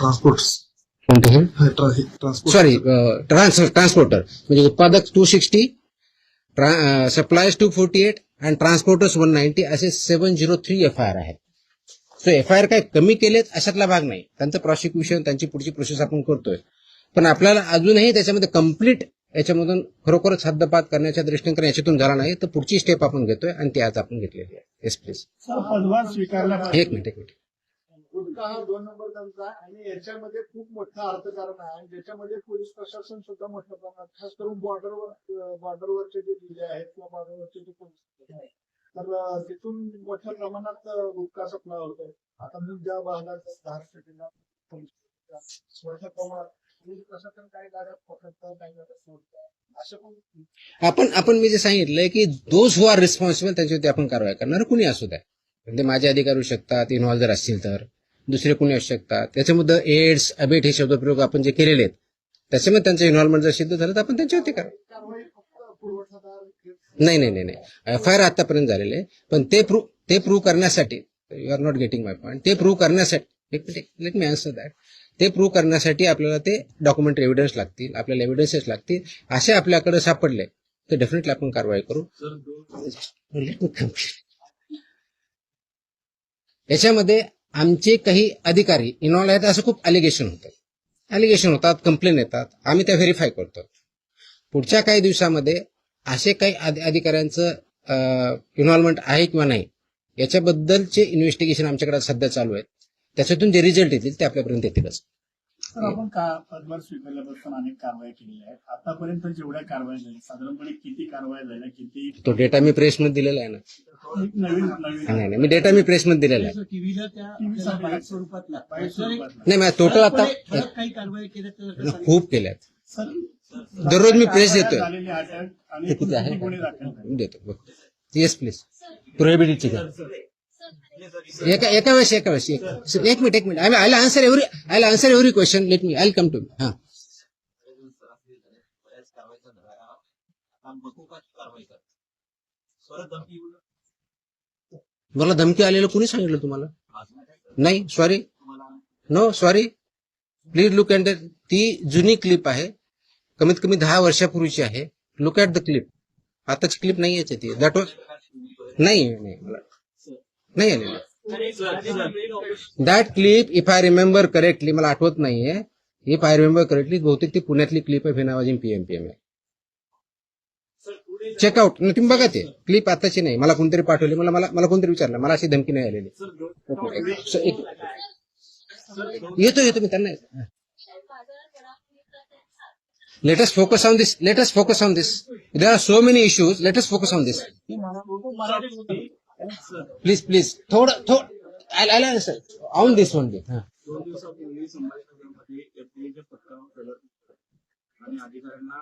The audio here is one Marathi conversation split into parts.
ट्रान्सपोर्ट कोणते हे ट्रान्सपोर्ट सॉरी ट्रान्सपोर्टर म्हणजे उत्पादक 260, सप्लायर्स 248 आणि ट्रान्सपोर्टर्स 190 असे 703 FIR आहेत. सो FIR काय कमी केलेत अशातला भाग नाही. त्यांचं प्रॉसिक्युशन त्यांची पुढची प्रोसेस आपण करतोय, पण आपल्याला अजूनही त्याच्यामध्ये कम्प्लीट याच्यामधून खरोखरच हद्दपात करण्याच्या दृष्टीने याच्यातून झाला नाही, तर पुढची स्टेप आपण घेतोय आणि ती आज आपण घेतलेली आहे. Yes please. पदभार स्वीकारला एक मिनिट. गुटखा हा 2 नंबर त्यांचा आणि याच्यामध्ये खूप मोठं अर्थकारण आहे आणि ज्याच्यामध्ये पोलीस प्रशासन सुद्धा मोठ्या प्रमाणात खास करून बॉर्डरवरचे जे जिल्हे आहेत किंवा बॉर्डरवरचे जे पोलीस आहेत तर तिथून मोठ्या प्रमाणात गुटखा सप्लाय होतोय. आता मी ज्या भागात महाराष्ट्र जिल्हा पोलीस मोठ्या प्रमाणात पोलीस प्रशासन काही गाड्या पकडतं काही गाड्या सोडतं असं पण आपण मी जे सांगितलंय की दोज हु आर रिस्पॉन्सिबल त्यांच्यावरती आपण कारवाई करणार, कुणी असू द्या. म्हणजे माझे अधिकारी होऊ शकतात, इन्व्हॉल्व जर असतील तर दुसरे कुणी असू शकतात. त्याच्यामध्ये एड्स अबेट हे शब्दप्रयोग आपण जे केलेले आहेत त्याच्यामध्ये त्यांचं इन्व्हॉल्वमेंट जर सिद्ध झालं तर आपण त्यांच्यावरती करा. नाही FIR आतापर्यंत झालेले आहे, पण ते प्रूव्ह करण्यासाठी you are not getting my point. ते प्रूव्ह करण्यासाठी लेट मी आन्सर दॅट. ते प्रूव्ह करण्यासाठी आपल्याला ते डॉक्युमेंटरी एव्हिडन्स लागतील, आपल्याला एव्हिडन्सेस लागतील. असे आपल्याकडे सापडले तर डेफिनेटली आपण कारवाई करू. याच्यामध्ये आमचे काही अधिकारी इन्व्हॉल्व आहेत असं खूप अलिगेशन होतात, कंप्लेन येतात, आम्ही त्या व्हेरीफाय करतो. पुढच्या काही दिवसामध्ये असे काही अधिकाऱ्यांचं इन्व्हॉल्वमेंट आहे किंवा नाही याच्याबद्दलचे इन्व्हेस्टिगेशन आमच्याकडे सध्या चालू आहे. त्याच्यातून जे रिझल्ट येतील ते आपल्यापर्यंत येतीलच. तर आपण पदभार स्वीकारल्यापासून अनेक कारवाई केलेल्या आहेत. आतापर्यंत जेवढ्या कारवाई झाल्या साधारणपणे किती कारवाई झाल्या, किती तो डेटा मी प्रेसमध्ये दिलेला आहे ना. एक नवीन नाही मी डेटा मी प्रेसमध्ये दिलेला आहे. टीव्हीला त्या बाईट स्वरूपात नाही मी टोटल आता काही कारवाई केल्या खूप केल्यात. सर दररोज मी प्रेस देतोय. झालेली अटक आणि ते किती आहे गुन्हे दाखल झाले. देतो. Yes please. प्रोहिबिटेडची एका वेळेस एक minute I answer every question. Let me I come to me. हा मला धमकी आलेलं कुणी सांगितलं तुम्हाला? नाही सॉरी प्लीज लुक ॲट ती जुनी क्लिप आहे, कमीत कमी 10 वर्षापूर्वीची आहे. Look at the clip. आताची क्लिप नाही याची ती. दॅट वॉज नाही आलेली that clip. If I remember correctly, मला आठवत नाहीये, इफ आय रिमेंबर करेक्टली बहुतेक ती पुण्यातली क्लिप आहे, फिनावाजी पीएमपीएम आहे. चेकआउट तुम्ही बघा, ते क्लिप आताची नाही, मला कोणतरी पाठवली, मला कोणतरी विचारलं, मला अशी धमकी नाही आलेली. येतो मी त्यांना. Let us focus on this. There are so many issues. Let us focus on this. Please. थोडं I'll answer on this one. 2 दिवसापूर्वी संभाजीनगरमध्ये एफडीएच्या पथकावर चढत आणि अधिकाऱ्यांना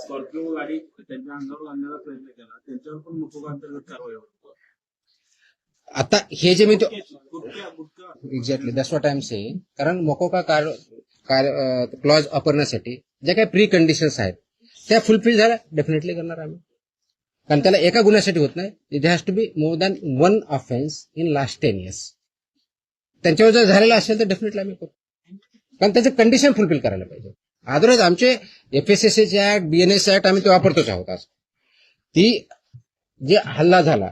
स्कॉर्पिओ गाडी त्यांच्या अंगावर आणण्याचा प्रयत्न केला, त्यांच्यावर पण मोकोका अंतर्गत कारवाई होती. आता हे जे मी exactly that's what I am saying. कारण मोकोका क्लॉज वापरण्यासाठी ज्या काही प्री कंडिशन्स आहेत त्या फुलफिल झाल्या डेफिनेटली करणार आम्ही. कारण त्याला एका गुन्ह्यासाठी होत नाही. It has to be more than 1 offence in last 10 years. त्यांच्यावर जर झालेला असेल तर डेफिनेटली आम्ही करू, कारण त्याचं कंडिशन फुलफिल करायला पाहिजे. अदरवाईज आमचे FSSAचे ऍक्ट, BNS ऍक्ट आम्ही ते वापरतोच आहोत. आज ती जे हल्ला झाला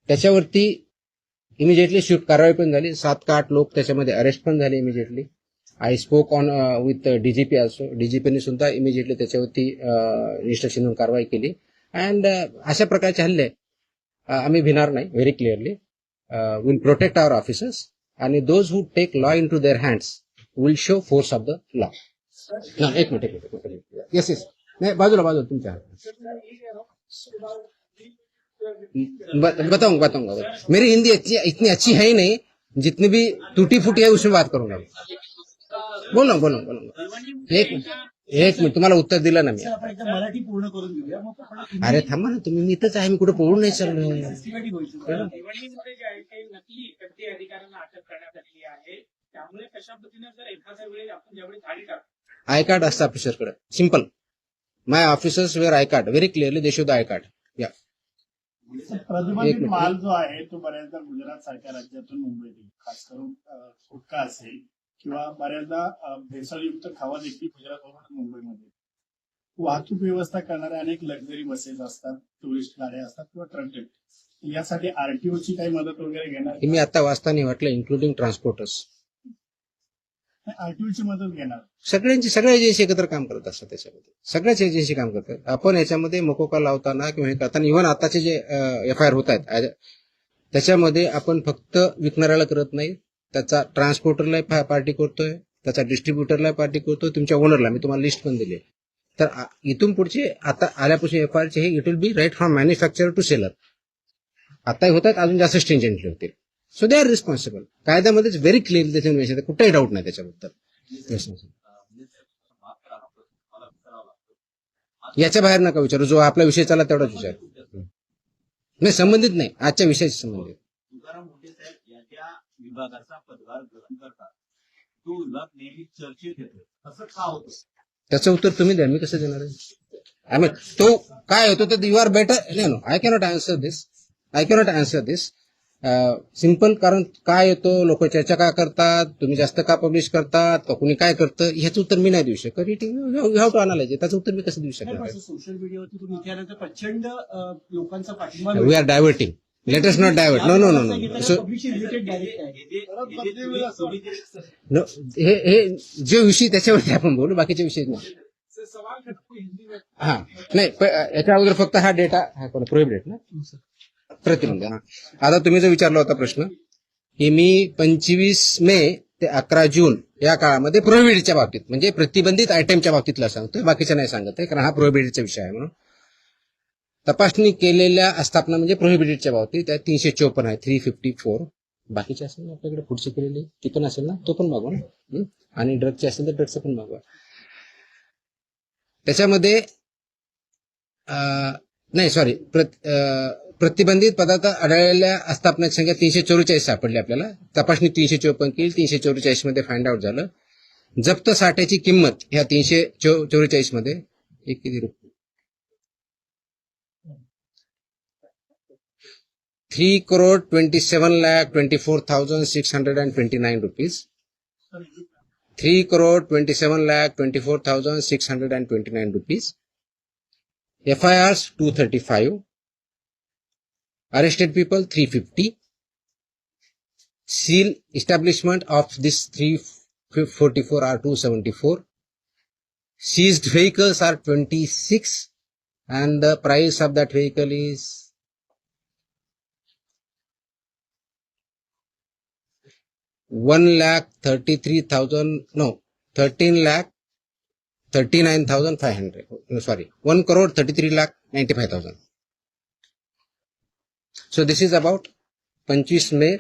त्याच्यावरती इमिजिएटली स्विफ्ट कारवाई पण झाली. 7 का 8 लोक त्याच्यामध्ये अरेस्ट पण झाले immediately. I spoke on with DGP also. DGPने सुद्धा इमिजिएटली त्याच्यावरती इन्स्ट्रक्शन देऊन कारवाई केली. अँड अशा प्रकारचे हल्ले आम्ही भिणार नाही. Very clearly will protect our officers आणि those who take law into their hands will show force of the law. एक मिनिट. येस नाही बाजूला तुमच्या बताऊंगा. मेरी हिंदी इतनी अच्छी है ही नहीं, जितनी भी टूटी फूटी है उसमें बात करूंगा. बोलो. एक मिनिट तुम्हाला उत्तर दिलं ना मी. मराठी पूर्ण करून घेऊया. अरे थांबा ना तुम्ही, मी इथंच आहे, मी कुठे पळून नाही चाललो. भिवंडीमध्ये जे आहे काही नकली एफडी अधिकाऱ्यांना अटक करण्यात आलेली आहे, त्यामुळे कशा पद्धतीने जर एखाद्या वेळी आपण ज्यावेळी गाडी टाकतो आय कार्ड असतं ऑफिसरकडे. Simple. My officers wear I card. Very clearly they show the I card. या प्रतिबंधित माल जो आहे तो बऱ्याचदा गुजरात सारख्या राज्यातून मुंबईत, खास करून गुटखा असेल किंवा बऱ्याचदा भेसळयुक्त खावा देखील गुजरातवरून मुंबईमध्ये वाहतूक व्यवस्था करणाऱ्या अनेक लक्झरी बसेस असतात, टुरिस्ट गाड्या असतात किंवा ट्रक यासाठी आरटीओची काही मदत वगैरे घेणार हे मी आता वाचताना वाटलं इन्क्लुडिंग ट्रान्सपोर्टर्स आरटीओची मदत घेणार सगळ्या एजन्सी एकत्र काम करत असतात त्याच्यामध्ये, सगळ्याच एजन्सी काम करतात. आपण याच्यामध्ये मकोका लावताना किंवा हे करताना इव्हन आताचे जे FIR होत आहेत त्याच्यामध्ये आपण फक्त विकणाऱ्याला करत नाही, त्याचा ट्रान्सपोर्टरला पार्टी करतोय, त्याचा डिस्ट्रीब्युटरला पार्टी करतोय, तुमच्या ओनरला. मी तुम्हाला लिस्ट पण दिली. तर इथून पुढचे आता आल्यापासून FIRचे हे it will be right from manufacturer to seller. आताही होत आहेत, अजून जास्त स्ट्रिंजंटली होतील. So they are responsible. कायद्यामध्येच व्हेरी क्लिअरली त्याच्यावर मेन्शन आहे, कुठेही डाऊट नाही त्याच्याबद्दल. याच्या बाहेर नका विचारू, जो आपला विषय चालला तेवढाच विचार. नाही, संबंधित नाही, आजच्या विषयाशी संबंधित. तुकाराम मुंढे साहेब याच्या विभागाचा पदभार ग्रहण करतात, तो विभाग नेहमी चर्चेत येतो, असं का होतं? त्याचं उत्तर तुम्ही द्या, मी कसं देणार आहे? आय मीन तो काय होतो तर you are better. No, I cannot answer this. Simple. कारण काय येतो, लोक चर्चा का करतात, तुम्ही जास्त का पब्लिश करतात, का कुणी काय करतं, ह्याचं उत्तर मी नाही देऊ शकत. It you have to analyse. त्याचं उत्तर मी कसं देऊ शकणार? सोशल मीडियावरती तुम्ही इतिहासाचा प्रचंड लोकांचा पाठिंबा we are diverting. Let us not divert. No. So publish related direct आहे. हे जे विषय त्याच्यावरती आपण बोलू, बाकीच्या विषय नाही. हा नाही, याच्या अगोदर फक्त हा डेटा प्रोहिबिटेड ना, प्रतिबंध. आता तुम्ही जो विचारला होता प्रश्न की मी 25 मे ते 11 जून या काळामध्ये प्रोहिबिटेडच्या बाबतीत म्हणजे प्रतिबंधित आयटमच्या बाबतीतला सांगतोय, बाकीच्या नाही सांगत आहे, कारण हा प्रोहिबिटेडचा विषय आहे. म्हणून तपासणी केलेल्या आस्थापना म्हणजे प्रोहिबिटेडच्या बाबतीत त्या 354 आहे, 354. बाकीचे असेल ना आपल्याकडे पुढचे केलेले ती पण असेल ना, तो पण मागवा ना. आणि ड्रगचे असेल तर ड्रगचं पण मागवा. त्याच्यामध्ये नाही सॉरी, प्रतिबंधित पदार्थ आढळलेल्या आस्थापनाची संख्या 344 सापडली आपल्याला. तपासणी 354 केली, 344 मध्ये फाइंड आउट झालं. जप्त साठ्याची किंमत ह्या 344 मध्ये एक किती रुपये, 3,27,24,629 rupees. 3,27,24,629 rupees. FIRs 235. Arrested people 350. Seal establishment of this 344 are 274. Seized vehicles are 26 and the price of that vehicle is 13,39,500. Sorry, 1,33,95,000. So this is about 25 मे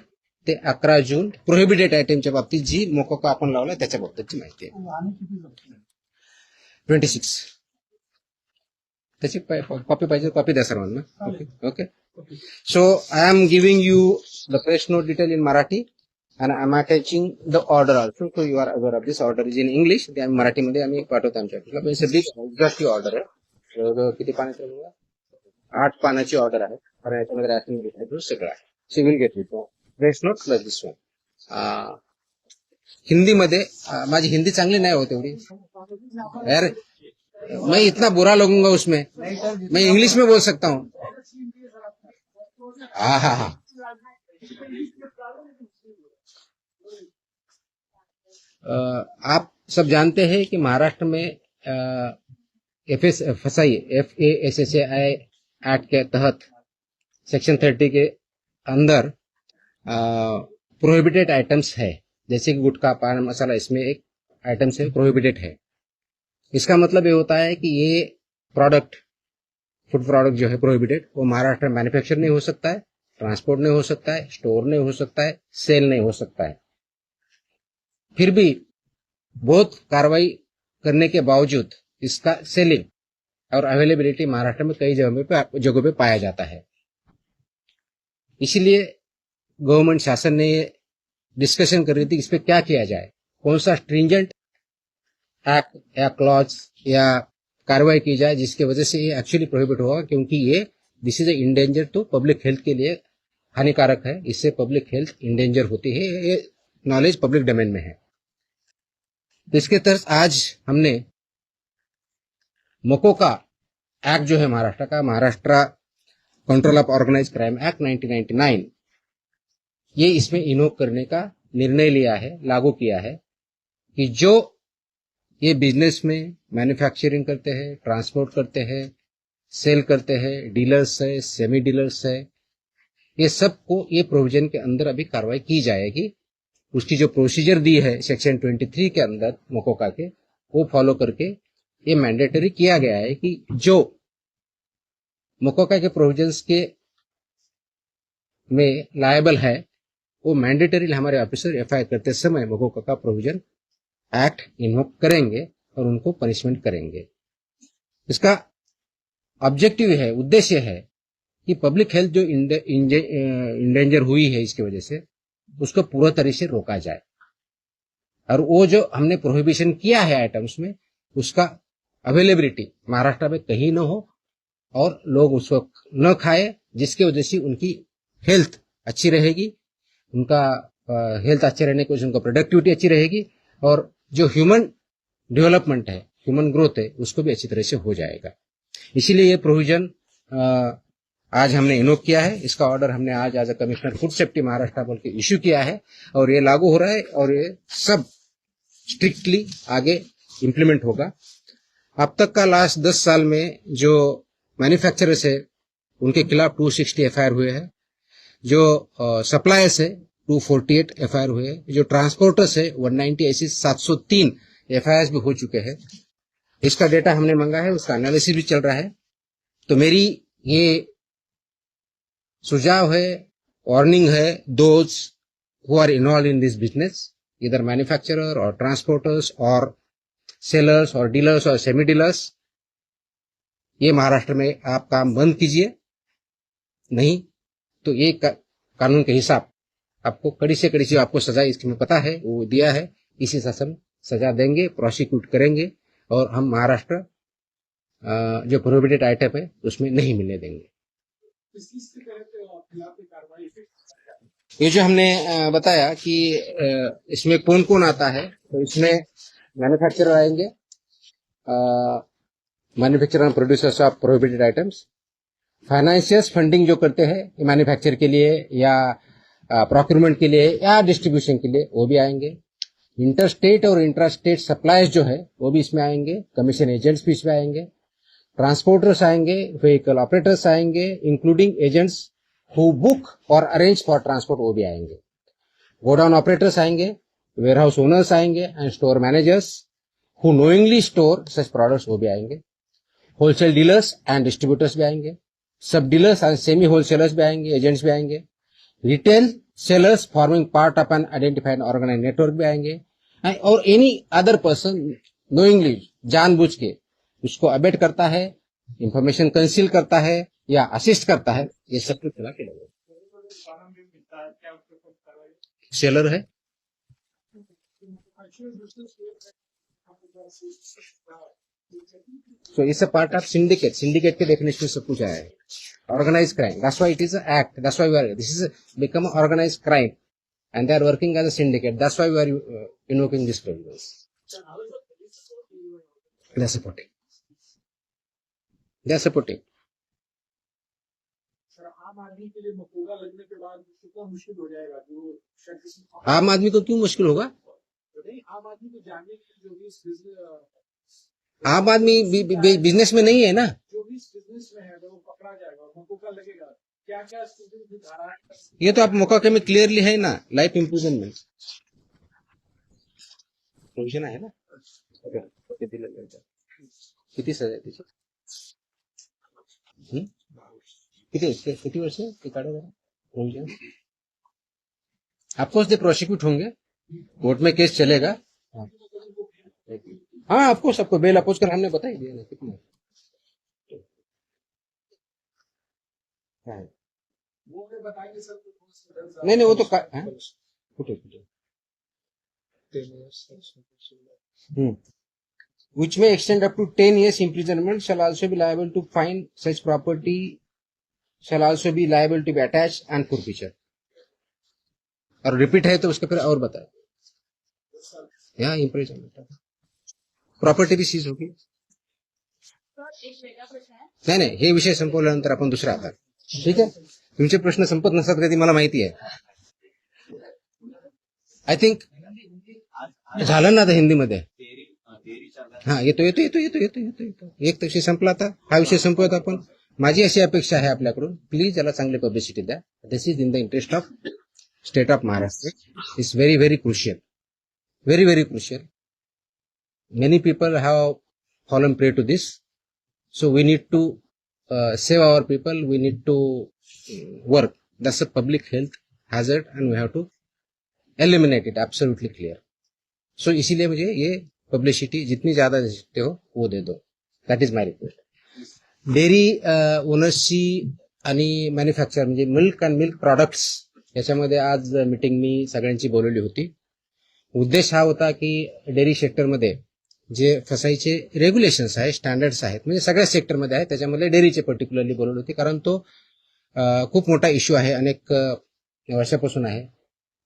ते 11 जून प्रोहिबिटेड आयटमच्या बाबतीत जी मोकोका आपण लावला त्याच्या बाबतीतची माहिती आहे. 26. त्याची कॉपी पाहिजे, कॉपी द्या सर्वांना. Okay. So I am giving you the press note detail in Marathi and I am attaching the order also. So you are aware of this. Order is in English. ते आम्ही मराठीमध्ये आम्ही पाठवतो आमच्या एक्झॅक्टली ऑर्डर आहे. किती पानाची 8 पानाची ऑर्डर आहे. कारण याच्यामध्ये रॅशन घेतलं सगळं आहे. सिव्हिल घेतली प्रेस नोट प्लस दिस वन. हिंदीमध्ये माझी हिंदी चांगली नाही होत एवढी यार. मैं इतना बुरा लगूंगा उसमें, मैं इंग्लिश में बोल सकता हूँ. हाँ. आप सब जानते हैं कि महाराष्ट्र में FSSAI एक्ट के तहत सेक्शन 30 के अंदर प्रोहिबिटेड आइटम्स है, जैसे कि गुटखा, पान मसाला, इसमें एक आइटम से प्रोहिबिटेड है. इसका मतलब ये होता है कि ये प्रोडक्ट, फूड प्रोडक्ट जो है प्रोहिबिटेड, वो महाराष्ट्र में मैन्युफैक्चर नहीं हो सकता है, ट्रांसपोर्ट नहीं हो सकता है, स्टोर नहीं हो सकता है, सेल नहीं हो सकता है. फिर भी बहुत कार्रवाई करने के बावजूद इसका सेलिंग और अवेलेबिलिटी महाराष्ट्र में कई जगहों पे पाया जाता है. इसलिए गवर्नमेंट शासन ने डिस्कशन कर रही थी इस पे क्या किया जाए, कौन सा स्ट्रिंजेंट एक्ट या क्लॉज या कार्रवाई की जाए जिसकी वजह से ये एक्चुअली प्रोहिबिट होगा, क्योंकि ये दिस इज ए इंडेंजर, तो पब्लिक हेल्थ के लिए हानिकारक है. इससे पब्लिक हेल्थ इंडेंजर होती है. ये नॉलेज पब्लिक डोमेन में है. तो इसके तहत आज हमने मोकोका एक्ट जो है महाराष्ट्र का, Maharashtra control of organise crime act 1999, ये इसमें इन्वोक करने का निर्णय लिया है, लागू किया है कि जो ये बिजनेस में मैन्युफैक्चरिंग करते हैं, ट्रांसपोर्ट करते हैं, सेल करते हैं, डीलर्स है, सेमी डीलर्स है, ये सबको ये प्रोविजन के अंदर अभी कार्रवाई की जाएगी। उसकी जो प्रोसीजर दी है सेक्शन 23 के अंदर मोकोका के, वो फॉलो करके ये मैंडेटरी किया गया है कि जो मोकोका के प्रोविजंस के में लायबल है, वो मैंडेटरी हमारे ऑफिसर एफआईआर करते समय मोकोका का प्रोविजन एक्ट इन्वोक करेंगे और उनको पनिशमेंट करेंगे। इसका ऑब्जेक्टिव है, उद्देश्य है कि पब्लिक हेल्थ जो इंडेंजर हुई है इसकी वजह से, उसको पूरा तरीके से रोका जाए और वो जो हमने प्रोहिबिशन किया है आइटम्स में, उसका अवेलेबिलिटी महाराष्ट्र में कहीं न हो और लोग उसको न खाए, जिसकी वजह से उनकी हेल्थ अच्छी रहेगी, उनका हेल्थ अच्छे रहने की वजह से उनका प्रोडक्टिविटी अच्छी रहेगी और जो ह्यूमन डेवलपमेंट है, ह्यूमन ग्रोथ है, उसको भी अच्छी तरह से हो जाएगा। इसीलिए ये प्रोविजन आज हमने इन्वोक किया है। इसका ऑर्डर हमने आज as a commissioner food safety Maharashtra बोल के इश्यू किया है और ये लागू हो रहा है और ये सब स्ट्रिक्टली आगे इम्प्लीमेंट होगा। अब तक का लास्ट 10 साल में जो मैन्युफैक्चरर्स है उनके खिलाफ 260 एफआईआर हुए हैं, जो सप्लायर्स है 248 एफआईआर हुए हैं, जो ट्रांसपोर्टर्स है 190, ऐसी 703 एफआईआर भी हो चुके हैं। इसका डेटा हमने मांगा है, उसका एनालिसिस भी चल रहा है। तो मेरी ये सुझाव है, वार्निंग है, those who are involve in this business, इधर मैन्युफैक्चरर और ट्रांसपोर्टर्स और सेलर्स और डीलर्स और सेमी डीलर्स, ये महाराष्ट्र में आप काम बंद कीजिए, नहीं तो ये कानून के हिसाब आपको कड़ी से कड़ी से आपको सजा इसमें पता है वो दिया है, इसी शासन सजा देंगे, प्रोसिक्यूट करेंगे और हम महाराष्ट्र जो प्रोहिबिटेड आइटम है उसमें नहीं मिलने देंगे। ये जो हमने बताया कि इसमें कौन कौन आता है, तो इसमें मैन्युफैक्चरर आएंगे, manufacturer end producers of prohibited items, financiers funding जो करते हैं मैन्युफैक्चर के लिए या प्रोक्यूरमेंट के लिए या डिस्ट्रीब्यूशन के लिए, वो भी आएंगे। इंटरस्टेट और इंट्रास्टेट सप्लाईज जो है वो भी इसमें आएंगे, कमीशन एजेंट्स भी इसमें आएंगे, ट्रांसपोर्टर्स आएंगे, व्हीकल ऑपरेटर्स आएंगे, इंक्लूडिंग एजेंट्स हु बुक और अरेंज फॉर ट्रांसपोर्ट, वो भी आएंगे। गोडाउन ऑपरेटर्स आएंगे, वेयरहाउस ओनर्स आएंगे and store managers who knowingly store such products, वो भी आएंगे। होलसेल डीलर्स एंड डिस्ट्रीब्यूटर्स भी आएंगे, sub dealers and semi wholesalers भी आएंगे, एजेंट्स भी आएंगे, retail sellers forming part of an identified organise network भी आएंगे, और एनी अदर पर्सन नोइंगली, जानबूझ के उसको अबेट करता है, इंफॉर्मेशन कंसील करता है या असिस्ट करता है, ये सब कुछ चला के लगेगा। सेलर है, so it's a part of syndicate K definition सब कुछ आया है। Organized crime, that's why it is an act, that's why this is become an organized crime and they are working as a syndicate, that's why we are invoking this provisions. They are supporting. आम आदमी के लिए मकोगा लगने के बाद कितना मुश्किल हो जाएगा, जो शख्स आम आदमी को क्यों मुश्किल होगा? नहीं, आम आदमी को जानने की जो भी इस आम आदमी बिजनेस में नहीं है ना, जो भी इस बिजनेस में है वो पकड़ा जाएगा, मकोगा लगेगा। क्या क्या धारा है? ये तो आप मौका में क्लियरली है ना, लाइफ इम्प्रिजनमेंट प्रोविजन आहे ना। किती सजा आहे त्याची? किती वर्ष ते काढा जरा प्रोविजन। ऑफकोर्स दे प्रोसिक्यूट होंगे, कोर्ट में केस चलेगा। हाँ ऑफकोर्स, सबको बेल अपोज कर हमने बता ही दिया ना कितना। वो बताएंगे सर, नहीं वो तो which may extend up to 10 years imprisonment, shall also be liable to fine, such property shall also be liable to be attached and forfeiture। और रिपीट है तो उसके फिर और बताए। यहाँ इम्प्रेशन प्रॉपर्टी भी सीज होगी. नाही नाही, हे विषय संपवल्यानंतर आपण दुसरा आता. ठीक आहे, तुमचे प्रश्न संपत नसतात कधी, मला माहिती आहे. आय थिंक झालं ना आता हिंदीमध्ये. हा, येतो येतो येतो येतो येतो येतो येतो. एक विषय संपला, आता हा विषय संपवत आपण. माझी अशी अपेक्षा आहे आपल्याकडून, प्लीज याला चांगली पब्लिसिटी द्या. This is in the interest of state of Maharashtra. It's very very crucial, very very crucial. Many people have fallen prey to this. So we need to save our people. We need to work. That's a public health hazard and we have to eliminate it. Absolutely clear. So इसीलिए मुझे ये publicity जितनी ज्यादा दे सकते हो वो दे दो. That is my request. Dairy ओनर्सची आणि मॅन्युफॅक्चर म्हणजे मिल्क अँड मिल्क प्रॉडक्ट्स याच्यामध्ये आज मीटिंग मी सगळ्यांची बोलवली होती. उद्देश हा होता की डेअरी सेक्टरमध्ये जे फसाईचे रेग्युलेशन्स आहेत, स्टँडर्ड्स आहेत, म्हणजे सगळ्या सेक्टरमध्ये आहेत, त्याच्यामध्ये डेअरीचे पर्टिक्युलरली बोलवली होती. कारण तो खूप मोठा इश्यू आहे, अनेक वर्षापासून आहे.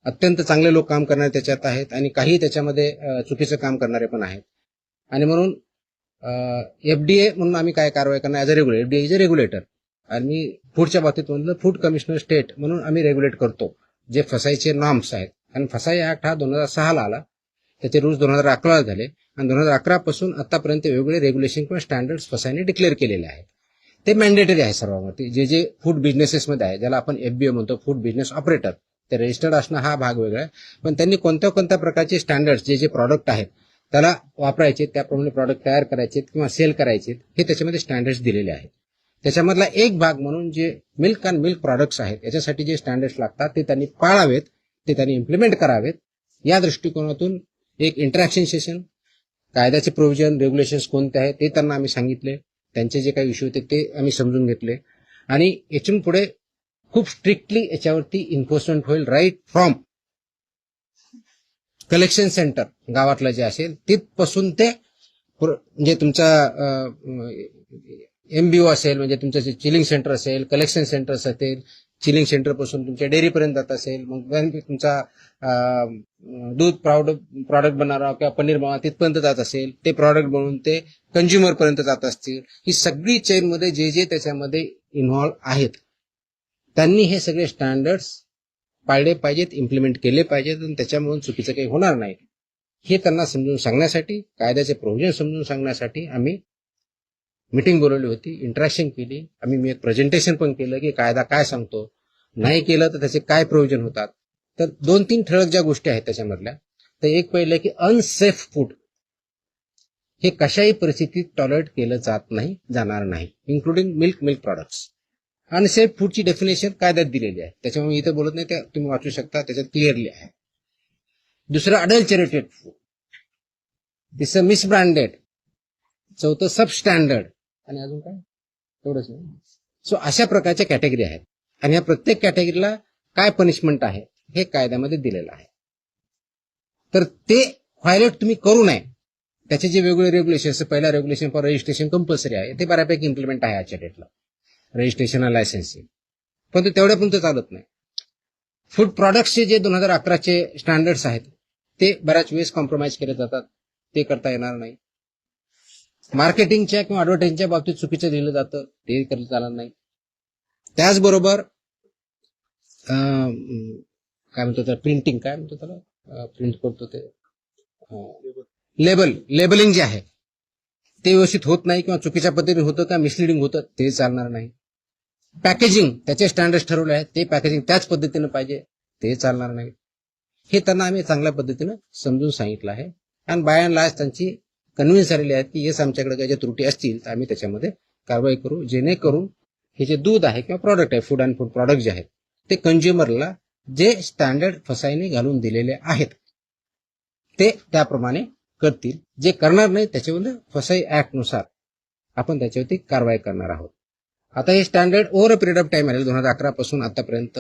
अत्यंत चांगले लोक काम करणारे त्याच्यात आहेत आणि काही त्याच्यामध्ये चुकीचं काम करणारे पण आहेत. आणि म्हणून एफडीए म्हणून आम्ही काय कारवाई करणार as a regulator. FDA is a regulator आणि फूडच्या बाबतीत म्हणलं फूड कमिशनर स्टेट म्हणून आम्ही रेग्युलेट करतो जे फसाईचे नॉर्म्स आहेत. आणि फसाई ऍक्ट हा 2006 आला, त्याचे रूल्स 2011 झाले आणि 2011 पासून आतापर्यंत वेगवेगळे रेग्युलेशन किंवा स्टँडर्ड्स फसाईने डिक्लेअर केलेले आहेत. ते मॅन्डेटरी आहे सर्वांवरती. जे जे फूड बिझनेसेसमध्ये आहे, ज्याला आपण एफबीओ म्हणतो, फूड बिझनेस ऑपरेटर, ते रजिस्टर्ड असणं हा भाग वेगळा आहे. पण त्यांनी कोणत्या कोणत्या प्रकारचे स्टँडर्ड्स जे जे प्रॉडक्ट आहेत त्याला वापरायचे, त्याप्रमाणे प्रॉडक्ट तयार करायचे किंवा सेल करायचे, हे त्याच्यामध्ये स्टँडर्ड्स दिलेले आहेत. त्याच्यामधला एक भाग म्हणून जे मिल्क अँड मिल्क प्रॉडक्ट्स आहेत याच्यासाठी जे स्टँडर्ड्स लागतात ते त्यांनी पाळावेत, ते त्यांनी इम्प्लिमेंट करावेत. या दृष्टिकोनातून एक इंटरॅक्शन सेशन, कायद्याचे प्रोव्हिजन, रेग्युलेशन्स कोणते आहेत ते त्यांना आम्ही सांगितले. त्यांचे जे काही इश्यू होते ते आम्ही समजून घेतले आणि यातून पुढे खूप स्ट्रिक्टली याच्यावरती इन्फोर्समेंट होईल. राईट फ्रॉम कलेक्शन सेंटर गावातलं जे असेल तिथपासून ते म्हणजे तुमचा एमबीओ असेल, म्हणजे तुमचं जे चिलिंग सेंटर असेल, कलेक्शन सेंटर्स असेल, चिलिंग सेंटर पासून तुमच्या डेअरीपर्यंत जात असेल, मग तुमचा दूध प्रॉडक्ट बनवणार किंवा पनीर बनवणार तिथपर्यंत जात असेल, ते प्रॉडक्ट बनवून ते कंझ्युमर पर्यंत जात असतील, ही सगळी चेनमध्ये जे जे त्याच्यामध्ये इन्व्हॉल्व आहेत त्यांनी हे सगळे स्टँडर्ड्स पाळले पाहिजेत, इम्प्लिमेंट केले पाहिजेत आणि त्याच्यामुळे चुकीचं काही होणार नाही हे त्यांना समजून सांगण्यासाठी, कायद्याचे प्रोव्हिजन समजून सांगण्यासाठी आम्ही मीटिंग बोलवली होती, इंटरॅक्शन केली. मी एक प्रेझेंटेशन पण केलं की कायदा काय सांगतो, नाही केलं तर त्याचे काय प्रोव्हिजन होतात. तर 2-3 ठळक ज्या गोष्टी आहेत त्याच्यामधल्या, तर एक पहिलं की अनसेफ फूड हे कशाही परिस्थितीत टॉलरेट केलं जात नाही, जाणार नाही, इन्क्लुडिंग मिल्क प्रॉडक्ट्स. अनसेफ फूडची डेफिनेशन कायद्यात दिलेली आहे, त्याच्यामुळे मी इथे बोलत नाही, त्या तुम्ही वाचू शकता, त्याच्यात क्लिअरली आहे. दुसरं अडल्चरेटेड फूड, तिसरं मिसब्रँडेड, चौथं सबस्टँडर्ड आणि अजून काय एवढंच नाही. सो अशा प्रकारच्या कॅटेगरी आहेत आणि या प्रत्येक कॅटेगरीला काय पनिशमेंट आहे हे कायद्यामध्ये दिलेलं आहे. तर ते व्हायलेट तुम्ही करू नये. त्याचे जे वेगवेगळे रेग्युलेशन, पहिला रेग्युलेशन फॉर रजिस्ट्रेशन कंपल्सरी आहे, ते बऱ्यापैकी इम्प्लिमेंट आहे आजच्या डेटला, रजिस्ट्रेशन आणि लायसन्सिंग, पण ते तेवढ्या पण चालत नाही. फूड प्रॉडक्ट्सचे जे 2011चे स्टँडर्ड्स आहेत ते बऱ्याच वेळेस कॉम्प्रोमाइज केले जातात, ते करता येणार नाही. मार्केटिंगच्या किंवा ऍडव्हर्टाइजिंगच्या बाबतीत चुकीचं दिलं जातं, ते करता चालणार नाही. त्याचबरोबर काय म्हणतो त्याला, प्रिंटिंग, काय म्हणतो त्याला, प्रिंट करतो ते लेबलिंग जे आहे ते व्यवस्थित होत नाही किंवा चुकीच्या पद्धतीने होतं किंवा मिसलिडिंग होतं, ते चालणार नाही. पॅकेजिंग, त्याचे स्टँडर्ड्स ठरवले आहेत, ते पॅकेजिंग त्याच पद्धतीनं पाहिजे, ते चालणार नाही. हे त्यांना आम्ही चांगल्या पद्धतीनं समजून सांगितलं आहे आणि बाय अँड लार्ज त्यांची कन्व्हिन्स झालेली आहेत की येस, आमच्याकडे काही ज्या त्रुटी असतील तर आम्ही त्याच्यामध्ये कारवाई करू, जेणेकरून हे जे दूध आहे किंवा प्रॉडक्ट आहे, फूड अँड फूड प्रॉडक्ट जे आहेत ते कंझ्युमरला जे स्टँडर्ड फसाईने घालून दिलेले आहेत ते त्याप्रमाणे करतील. जे करणार नाही त्याच्यावर फसाई ऍक्ट नुसार आपण त्याच्यावरती कारवाई करणार आहोत. आता हे standard over a period of time आहे, 2011 पासून आतापर्यंत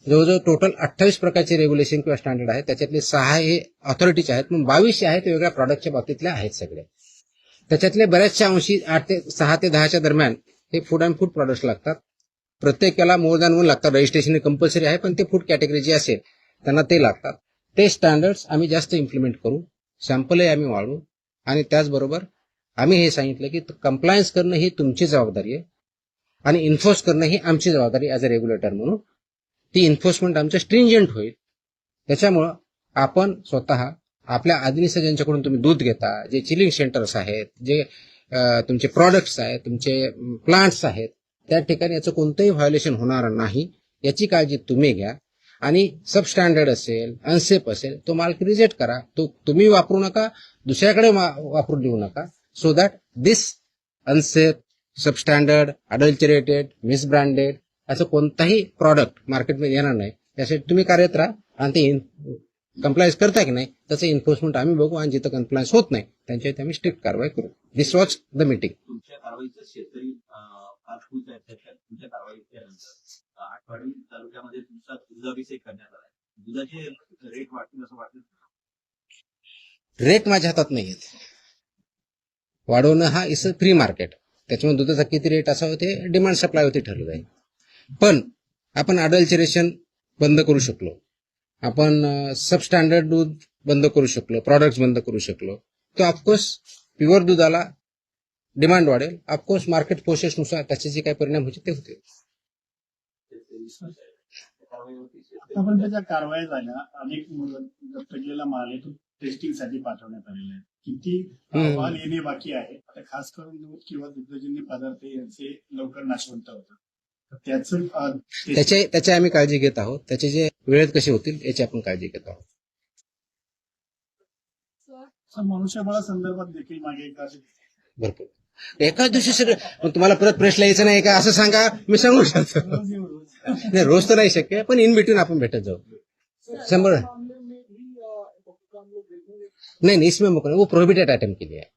जवळजवळ टोटल 28 प्रकारचे रेग्युलेशन किंवा स्टँडर्ड आहेत. त्याच्यातले 6 हे ऑथॉरिटीचे आहेत, पण 22 आहेत वेगळ्या प्रॉडक्टच्या बाबतीतले आहेत सगळे. त्याच्यातले बऱ्याचशा अंशी 6 ते 10च्या दरम्यान हे फूड अँड फूड प्रॉडक्ट्स लागतात. प्रत्येकाला मोर दॅन 1 लागतात. रजिस्ट्रेशन कंपल्सरी आहे, पण ते फूड कॅटेगरी जी असेल त्यांना ते लागतात. ते स्टँडर्ड्स आम्ही जास्त इम्प्लिमेंट करू. सॅम्पलही आम्ही वाढू आणि त्याचबरोबर आम्ही हे सांगितलं की कंप्लायन्स करणं ही तुमची जबाबदारी आहे आणि इन्फोर्स करणं ही आमची जबाबदारी ॲज अ रेग्युलेटर म्हणून. ती इन्फोर्समेंट आमचं स्ट्रिंजंट होईल. त्याच्यामुळं आपण स्वतः आपल्या आधीनिसं ज्यांच्याकडून तुम्ही दूध घेता, जे चिलिंग सेंटर्स आहेत, जे तुमचे प्रॉडक्ट्स आहेत, तुमचे प्लांट्स आहेत, त्या ठिकाणी याचं कोणतंही व्हायोलेशन होणार नाही याची काळजी तुम्ही घ्या. आणि सबस्टँडर्ड असेल, अनसेफ असेल, तो माल रिजेक्ट करा. तो तुम्ही वापरू नका, दुसऱ्याकडे वापरू देऊ नका. So that this unsafe, substandard, adulterated, misbranded असं कोणताही प्रॉडक्ट मार्केटमध्ये येणार नाही. त्यासाठी तुम्ही कार्यरत राहा आणि ते कंप्लायन्स करता की नाही त्याचं एन्फोर्समेंट आम्ही बघू आणि जिथं कंप्लायन्स होत नाही त्यांच्यावर आम्ही स्ट्रिक्ट कारवाई करू. दिस वॉज द मीटिंग. तुमच्या कारवाईचं शेतकरी फार खुश आहेत. तुमच्या कारवाईनंतर आठवडी तालुक्यामध्ये तुमचा दुधाभिषेक करण्यात आला. दुधाचे रेट वाढतील असं वाटतं? रेट माझ्या हातात नाही आहेत. वाढवणं हा इज अ फ्री मार्केट. त्याच्यामुळे दुधाचा किती रेट असावं ते डिमांड सप्लायवरती ठरलं जाईल. पण आपण अडल्चरेशन बंद करू शकलो, आपण सबस्टँडर्ड दूध बंद करू शकलो, प्रॉडक्ट्स बंद करू शकलो, तर ऑफकोर्स प्युअर दुधाला डिमांड वाढेल. ऑफकोर्स मार्केट फोर्सेसनुसार त्याचे जे काही परिणाम होते ते होते. आपण त्याच्या कारवाया झाल्या, अनेक जप्त केलेला माल आहे तो टेस्टिंगसाठी पाठवण्यात आलेला आहे. किती अहवाल येणे बाकी आहे? आता खास करून दूध किंवा दुग्धजन्य पदार्थ यांचे लवकर नाशवंत होतात. त्याचं त्याची आम्ही काळजी घेत आहोत. त्याचे जे वेळेत कसे होतील याची आपण काळजी घेत आहोत. मनुष्यबळा संदर्भात देखील मागे एक भरपूर एकाच दिवशी सगळं तुम्हाला परत प्रश्न यायचं नाही का असं सांगा, मी सांगू शकतो. नाही रोज तर नाही शक्य, पण इन बिटवीन आपण भेटत जाऊ. 100 नहीं इसमें वो प्रोहिबिटेड आइटम के लिए है.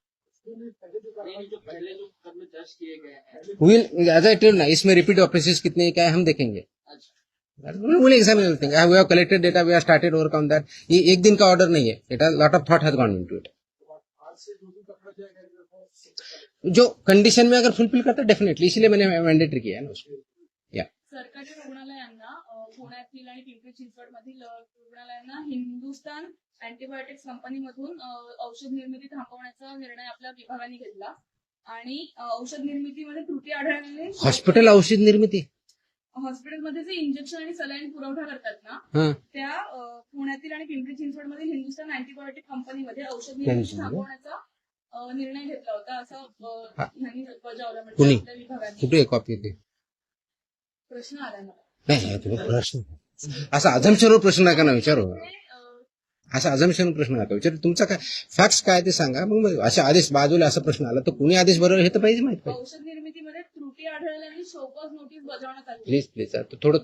एज आई टेल ना, इसमें रिपीट ऑफेंसेस कितने क्या है हम देखेंगे. Will examine everything. We have collected data, we have started work on that. ये एक दिन का ऑर्डर नहीं है. It has lot of thought has gone into it. जो कंडीशन में अगर फुलफिल करता डेफिनेटली, इसलिए मैंने मैंडेटरी किया है ना उसको. सरकारी रुग्णालयांना पुण्यातील आणि पिंपरी चिंचवड मधील रुग्णालयांना हिंदुस्थान अँटीबायोटिक्स कंपनीमधून औषध निर्मिती थांबवण्याचा निर्णय आपल्या विभागाने घेतला आणि औषध निर्मितीमध्ये त्रुटी आढळल्याने हॉस्पिटल औषध निर्मिती हॉस्पिटलमध्ये जे इंजेक्शन आणि सलाईन पुरवठा करतात ना, त्या पुण्यातील आणि पिंपरी चिंचवड मधील हिंदुस्थान अँटीबायोटिक कंपनीमध्ये औषध निर्मिती थांबवण्याचा निर्णय घेतला होता असं यांनी बजावलं. म्हणजे आपल्या विभागाने कुठे कॉपी होती प्रश्न आला ना. नाही तुम्ही प्रश्न असा अझम्पशनवर प्रश्न नका ना विचारू. असा अझम्पशन प्रश्न नका विचारू. तुमचा काय फॅक्ट्स काय ते सांगा. मग अशा आदेश बाजूला असा प्रश्न आला तर कुणी आदेश बरोबर हे तर पाहिजे माहित पाहिजे. औषध निर्मितीमध्ये त्रुटी आढळल्याने शोकॉज नोटीस बजावण्यात आली. प्लीज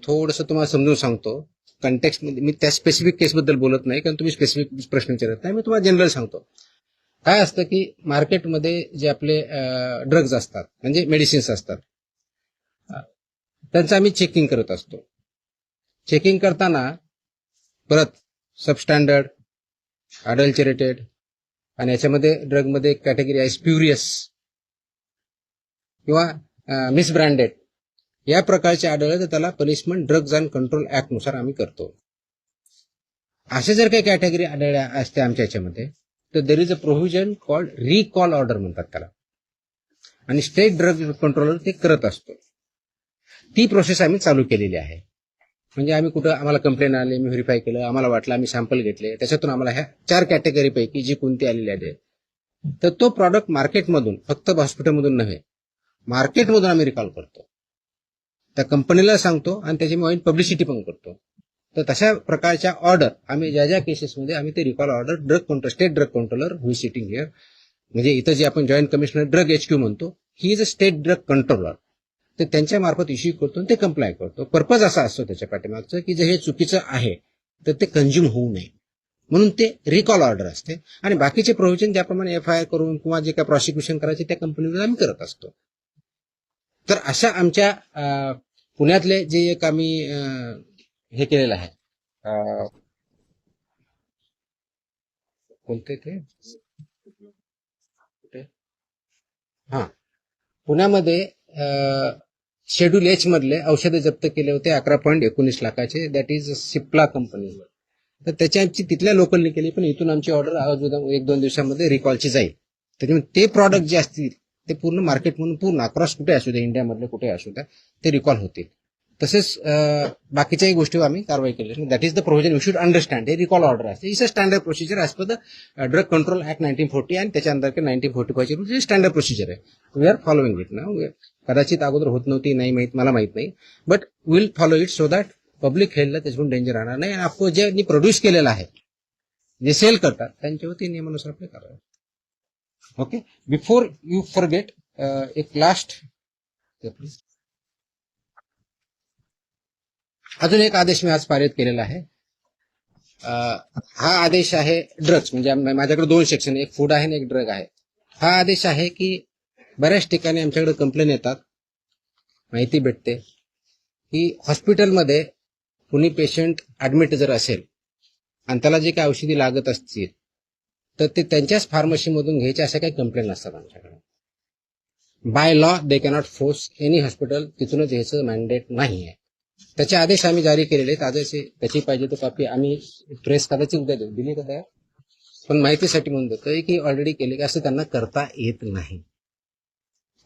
थोडंसं तुम्हाला समजून सांगतो. कंटेक्स्ट मध्ये मी त्या स्पेसिफिक केसबद्दल बोलत नाही कारण तुम्ही स्पेसिफिक प्रश्न विचारत नाही. मी तुम्हाला जनरल सांगतो. काय असतं की मार्केटमध्ये जे आपले ड्रग्ज असतात म्हणजे मेडिसिन्स असतात त्यांचं आम्ही चेकिंग करत असतो. चेकिंग करताना परत सबस्टँडर्ड, अडल्चरेटेड आणि याच्यामध्ये ड्रगमध्ये कॅटेगरी आहे स्प्युरियस किंवा मिसब्रँडेड या प्रकारचे आढळले तर त्याला punishment drugs and control act नुसार आम्ही करतो. अशा जर काही कॅटेगरी आढळल्या असते आमच्या याच्यामध्ये तर there is a provision called recall order म्हणतात त्याला आणि स्टेट ड्रग कंट्रोलर ते करत असतो. ती प्रोसेस आम्ही चालू केलेली आहे. म्हणजे आम्ही कुठं आम्हाला कंप्लेंट आले, मी व्हेरीफाय केलं, आम्हाला वाटलं, आम्ही सॅम्पल घेतले, त्याच्यातून आम्हाला ह्या 4 कॅटेगरीपैकी जी कोणती आलेली आहे तर तो प्रॉडक्ट मार्केटमधून फक्त हॉस्पिटलमधून नव्हे मार्केटमधून आम्ही रिकॉल करतो. त्या कंपनीला सांगतो आणि त्याची मी पब्लिसिटी पण करतो. तर तशा प्रकारच्या ऑर्डर आम्ही ज्या ज्या केसेसमध्ये आम्ही ते recall order drug control state drug controller who sitting here म्हणजे इथं जे आपण जॉईंट कमिशनर ड्रग HQ म्हणतो he is a state drug controller. तर त्यांच्या मार्फत इश्यू करतो ते कंप्लाय करतो. पर्पज असा असतो त्याच्या पाठीमागचं की जर हे चुकीचं आहे तर ते कंझ्युम होऊ नये म्हणून ते रिकॉल ऑर्डर असते. आणि बाकीचे प्रोव्हिजन ज्याप्रमाणे FIR करून किंवा जे काय प्रॉसिक्युशन करायचे त्या कंपनीवर आम्ही करत असतो. तर अशा आमच्या पुण्यातले जे एक आम्ही हे केलेलं आहे कोणते ते पुण्यामध्ये शेड्यूल H मधले औषधे जप्त केले होते 11.19 लाखाचे. That is Cipla company. तर त्याची आमची तिथल्या लोकलने केली, पण इथून आमची ऑर्डर अजून 1-2 दिवसामध्ये रिकॉलची जाईल. त्याच्यामुळे ते प्रॉडक्ट जे असतील ते पूर्ण मार्केट म्हणून पूर्ण अक्रॉस कुठे असू द्या, इंडियामधले कुठे असू द्या, ते रिकॉल होतील. तसेच बाकीच्याही गोष्टीवर आम्ही कारवाई केली. That is the provision you should understand. हे रिकॉल ऑर्डर असते. It's a standard procedure as per the drug control act 1940 आणि त्याच्यानंतर 1945 ची स्टँडर्ड प्रोसिजर आहे. वी आर फॉलोइंग इट ना. कदाचित अगोदर होत नव्हती, नाही माहित, मला माहित नाही, but will follow it so that public हेल्थला त्याच्यातून डेंजर राहणार नाही. आणि ऑफकोर्स ज्यांनी प्रोड्यूस केलेलं आहे, जे सेल करतात, त्यांच्यावरती नियमानुसार आपले कारवाई. ओके, बिफोर यू फॉरगेट एक लास्ट अजून एक आदेश मी आज पारित केलेला आहे. हा आदेश आहे ड्रग्ज, म्हणजे माझ्याकडे 2 सेक्शन, एक फूड आहे आणि एक ड्रग आहे. हा आदेश आहे की बऱ्याच ठिकाणी आमच्याकडे कंप्लेन येतात, माहिती भेटते की हॉस्पिटलमध्ये कुणी पेशंट ऍडमिट जर असेल आणि त्याला जे काही औषधी लागत असतील तर ते त्यांच्याच फार्मसीमधून घ्यायचे, अशा काही कंप्लेंट असतात आमच्याकडे. By law they cannot force any hospital तिथूनच घ्यायचं मॅन्डेट नाही आहे. त्याचे आदेश आम्ही जारी केलेले आहेत. आदेश त्याची पाहिजे तर कॉपी आम्ही प्रेस कदाचित उद्या देऊ, दिली का तयार, पण माहितीसाठी म्हणून देतोय की ऑलरेडी केले की असं त्यांना करता येत नाही.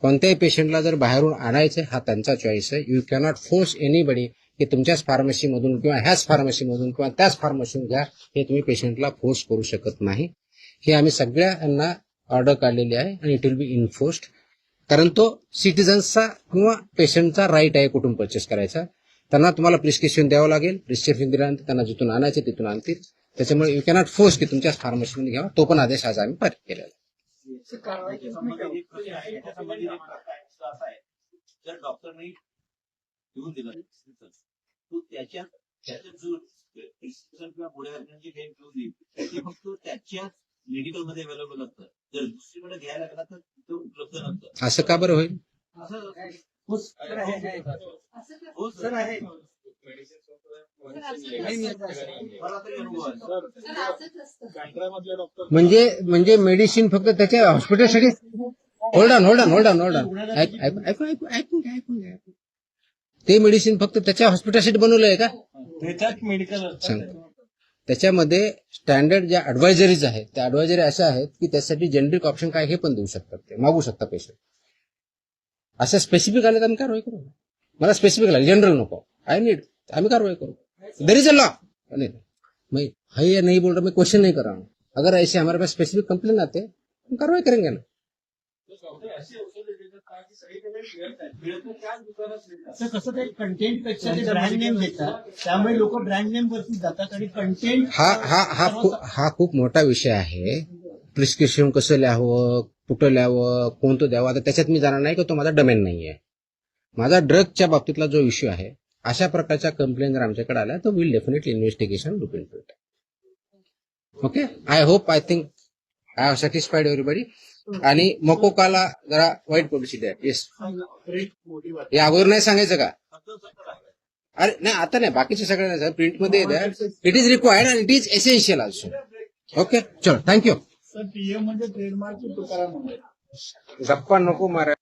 कोणत्याही पेशंटला जर बाहेरून आणायचं हा त्यांचा चॉईस आहे. यू कॅनॉट फोर्स एनीबडी की तुमच्याच फार्मसीमधून किंवा ह्याच फार्मसीमधून किंवा त्याच फार्मसीमधून घ्या, हे तुम्ही पेशंटला फोर्स करू शकत नाही. हे आम्ही सगळ्यांना ऑर्डर काढलेली आहे आणि इट विल बी इन्फोर्स्ड. कारण तो सिटीजन्सचा किंवा पेशंटचा राईट आहे कुठून परचेस करायचा. त्यांना तुम्हाला प्रिस्क्रिप्शन द्यावं लागेल. प्रिस्क्रिप्शन दिल्यानंतर त्यांना जिथून आणायचे तिथून आणतील. त्याच्यामुळे यू कॅनॉट फोर्स की तुमच्याच फार्मसीमध्ये घ्यावा. तो पण आदेश आज आम्ही पारित केलेला आहे. जर डॉक्टरने घेऊन दिलं तो त्याच्या किंवा पुढे जी काही घेऊन देईल ते फक्त त्याच्याच मेडिकलमध्ये अवेलेबल असतं. जर दुसरीकडे घ्यायला लागला तर ते उपलब्ध नसतं. असं का बरं होईल? सर आहे. म्हणजे मेडिसिन फक्त त्याच्या हॉस्पिटलसाठी. Hold on. ऐकून घ्या. ते मेडिसिन फक्त त्याच्या हॉस्पिटलसाठी बनवलंय का? त्याच्यात मेडिकल त्याच्यामध्ये स्टँडर्ड ज्या ऍडवायझरीज आहेत त्या ऍडवायझरी अशा आहेत की त्यासाठी जेनेरिक ऑप्शन काय हे पण देऊ शकतात, ते मागू शकता पेशंट. असं स्पेसिफिक आले तर आम्ही कारवाई करू. मला स्पेसिफिक लागेल, जनरल नको. आय नीड, आम्ही कारवाई करू. There is a law. मैं है नहीं बोल रहा, मैं क्वेश्चन नहीं कर रहा हूँ. अगर ऐसे हमारे पास स्पेसिफिक कंप्लेन आते हैं हम कार्रवाई करेंगे ना. तर कसं ते कंटेंट पेक्षा ते ब्रँड नेम देतात, त्यामुळे लोक ब्रँड नेम वरती जातात आणि कंटेंट. हा खूप मोठा विषय आहे. प्रिस्क्रिप्शन कसं लिहावं, कुठं लिहावं, कोणतं द्यावं, आता त्याच्यात मी जाणार नाही की तो माझा डोमेन नाही आहे. माझा ड्रगच्या बाबतीतला जो इश्यू आहे, अशा प्रकारच्या कंप्लेंट जर आमच्याकडे आल्या तर will definitely investigation look into it. Okay, I think I have satisfied everybody. आणि मोकोकाला जरा वाईट पब्लिसिटी आहे. येस, हे अगोदर नाही सांगायचं का? अरे नाही, आता नाही, बाकीचे सगळ्यांना प्रिंटमध्ये द्या. It is required and it is essential also. Okay, चलो, थँक्यू. सर, टीएम म्हणजे ट्रेडमार्कची तुकाराम म्हणजे गप्पा नको मारा.